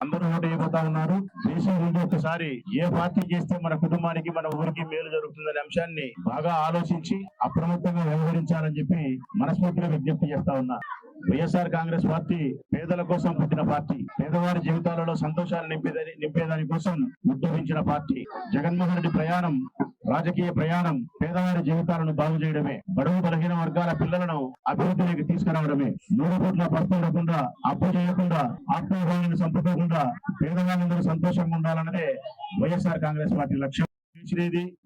అందరూ ఓటు అయిపోతా ఉన్నారు. దేశం ముందు ఒకసారి ఏ పార్టీ చేస్తే మన కుటుంబానికి మన ఊరికి మేలు జరుగుతుందనే అంశాన్ని బాగా ఆలోచించి అప్రమత్తంగా వ్యవహరించాలని చెప్పి మనస్ఫూర్తిగా విజ్ఞప్తి చేస్తా ఉన్నా. వైఎస్ఆర్ కాంగ్రెస్ పార్టీ పేదల కోసం పుట్టిన పార్టీ, పేదవారి జీవితాలలో సంతోషాలు నింపేదాని కోసం ఉద్భవించిన పార్టీ. జగన్మోహన్ రెడ్డి ప్రయాణం, రాజకీయ ప్రయాణం పేదవారి జీవితాలను బాగు చేయడమే, బడుగు బలహీన వర్గాల పిల్లలను అభివృద్ధిలోకి తీసుకురావడమే, 3 కోట్ల పస్తుండకుండా, అప్పు చేయకుండా, ఆత్మహత్యలను చంపుకోకుండా పేదవాళ్ళందరూ సంతోషంగా ఉండాలన్నదే వైఎస్ఆర్ కాంగ్రెస్ పార్టీ లక్ష్యం.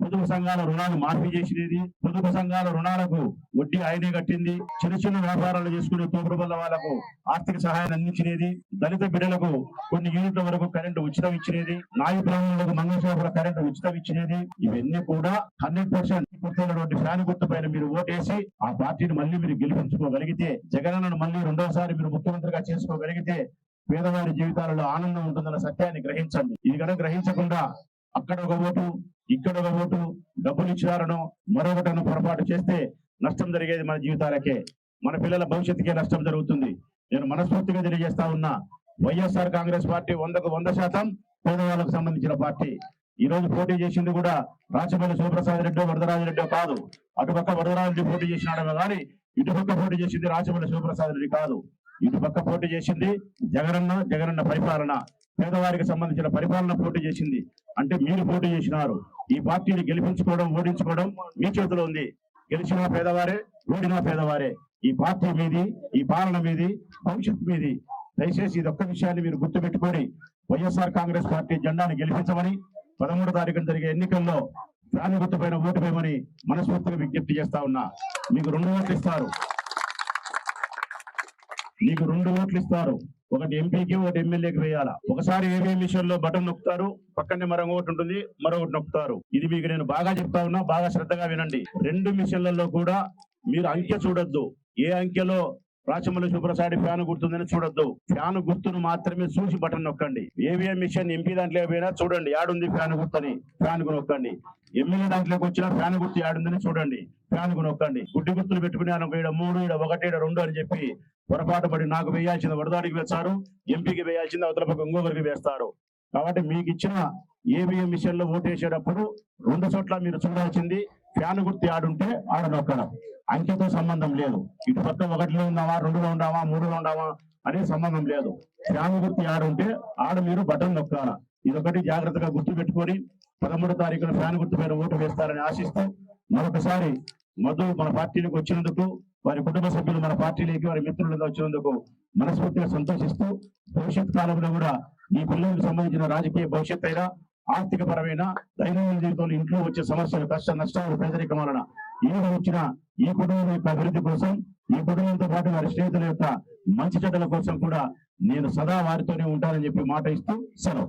పొదుపు సంఘాల రుణాలు మాఫీ చేసినది, పొదుపు సంఘాల రుణాలకు వడ్డీ ఆయనే కట్టింది, చిన్న చిన్న వ్యాపారాలు చేసుకునే తోపుడుబల్ల వాళ్లకు ఆర్థిక సహాయాన్ని అందించినది, దళిత బిడ్డలకు కొన్ని యూనిట్ల వరకు కరెంటు ఉచితం ఇచ్చినది, నాయి ప్రాంతాలకు మంగళసోపుల కరెంటు ఉచితం ఇచ్చినది. ఇవన్నీ కూడా 100% గుర్తున్నటువంటి ఫ్యాన్ గుర్తు పైన మీరు ఓటేసి ఆ పార్టీని మళ్ళీ మీరు గెలిపించుకోగలిగితే, జగనన్నను మళ్ళీ రెండోసారి మీరు ముఖ్యమంత్రిగా చేసుకోగలిగితే పేదవారి జీవితాలలో ఆనందం ఉంటుందన్న సత్యాన్ని గ్రహించండి. ఇది కనుక గ్రహించకుండా అక్కడ ఒక ఓటు, ఇక్కడ ఒక ఓటు, డబ్బులు ఇచ్చారనో మరొకటను పొరపాటు చేస్తే నష్టం జరిగేది మన జీవితాలకే, మన పిల్లల భవిష్యత్తుకే నష్టం జరుగుతుంది. నేను మనస్ఫూర్తిగా తెలియజేస్తా ఉన్నా, వైఎస్ఆర్ కాంగ్రెస్ పార్టీ 100కు 100% పేదవాళ్ళకు సంబంధించిన పార్టీ. ఈ రోజు పోటీ చేసింది కూడా రాచమల్లి శివప్రసాద్ రెడ్డి, వరదరాజరెడ్డి కాదు. అటుపక్క వరదరాజరెడ్డి పోటీ చేసినాడమే కానీ ఇటుపక్క పోటీ చేసింది రాచమల్లి శివప్రసాద్ రెడ్డి కాదు. ఇటుపక్క పోటీ చేసింది జగనన్న పరిపాలన, పేదవారికి సంబంధించిన పరిపాలన పోటీ చేసింది. అంటే మీరు పోటీ చేసినారు. ఈ పార్టీని గెలిపించుకోవడం, ఓడించుకోవడం మీ చేతిలో ఉంది. గెలిచినా పేదవారే, ఓడినా పేదవారే. ఈ పార్టీ మీది, ఈ పాలన మీది, భవిష్యత్తు మీది. దయచేసి ఇదొక్క విషయాన్ని మీరు గుర్తుపెట్టుకొని వైఎస్ఆర్ కాంగ్రెస్ పార్టీ జెండాను గెలిపించమని, 13వ తారీఖున జరిగే ఎన్నికల్లో ఫ్యాన్ గుర్తుపైన ఓటు వేయమని మనస్ఫూర్తిగా విజ్ఞప్తి చేస్తా ఉన్నా. మీకు 2 ఓట్లు ఇస్తారు. మీకు 2 ఓట్లు ఇస్తారు. ఒకటి ఎంపీకి, ఒకటి ఎమ్మెల్యేకి వేయాలా. ఒకసారి ఏవే మిషన్ లో బటన్ నొక్కుతారు, పక్కనే మరో ఒకటి ఉంటుంది, మరొకటి నొక్కుతారు. ఇది మీకు నేను బాగా చెప్తా ఉన్నా, బాగా శ్రద్ధగా వినండి. 2 మిషన్లలో కూడా మీరు అంకె చూడొద్దు. ఏ అంకెలో రాచమల్లి శివప్రసాద్ ఫ్యాన్ గుర్తుందని చూడొద్దు. ఫ్యాన్ గుర్తును మాత్రమే చూసి బటన్ నొక్కండి. ఏవిఎం మిషన్ ఎంపీ దాంట్లో పోయినా చూడండి యాడుంది ఫ్యాన్ గుర్తని, ఫ్యాన్ కు నొక్కండి. ఎమ్మెల్యే దాంట్లోకి వచ్చినా ఫ్యాన్ గుర్తు యాడుందని చూడండి, ఫ్యాన్ కు నొక్కండి. గుడ్డి గుర్తులు పెట్టుకుని 3, 1, 2 అని చెప్పి పొరపాటు పడి నాకు వేయాల్సింది వరదాడికి వేస్తారు, ఎంపీకి వేయాల్సింది అవతల పక్క ఇంకొకరికి వేస్తారు. కాబట్టి మీకు ఇచ్చిన ఏవిఎం మిషన్ లో ఓటేసేటప్పుడు 2 చోట్ల మీరు చూడాల్సింది ఫ్యాన్ గుర్తు ఆడుంటే ఆడ నొక్కడం. అంకెతో సంబంధం లేదు. ఇటు పక్క 1లో ఉన్నావా, 2లో ఉన్నావా, 3లో ఉన్నావా అనే సంబంధం లేదు. ఫ్యాన్ గుర్తు ఆడుంటే ఆడ మీరు బటన్ నొక్కాల. ఇదొకటి జాగ్రత్తగా గుర్తు పెట్టుకొని 13వ తారీఖున ఫ్యాన్ గుర్తు పైన ఓటు వేస్తారని ఆశిస్తూ, మరొకసారి మధు మన పార్టీలకు వచ్చినందుకు, వారి కుటుంబ సభ్యులు మన పార్టీలోకి, వారి మిత్రులుగా వచ్చినందుకు మనస్ఫూర్తిగా సంతోషిస్తూ, భవిష్యత్ కాలంలో కూడా ఈ పిల్లలకు సంబంధించిన రాజకీయ భవిష్యత్ అయినా, ఆర్థిక పరమైన, దైనందిన జీవితంలో ఇంట్లో వచ్చే సమస్యలు, కష్ట నష్టాలు, పేదరికం వలన ఏది వచ్చినా ఈ కుటుంబం యొక్క అభివృద్ధి కోసం, ఈ కుటుంబంతో పాటు వారి స్నేహితుల యొక్క మంచి చెడ్డల కోసం కూడా నేను సదా వారితోనే ఉంటానని చెప్పి మాట ఇస్తూ సెలవు.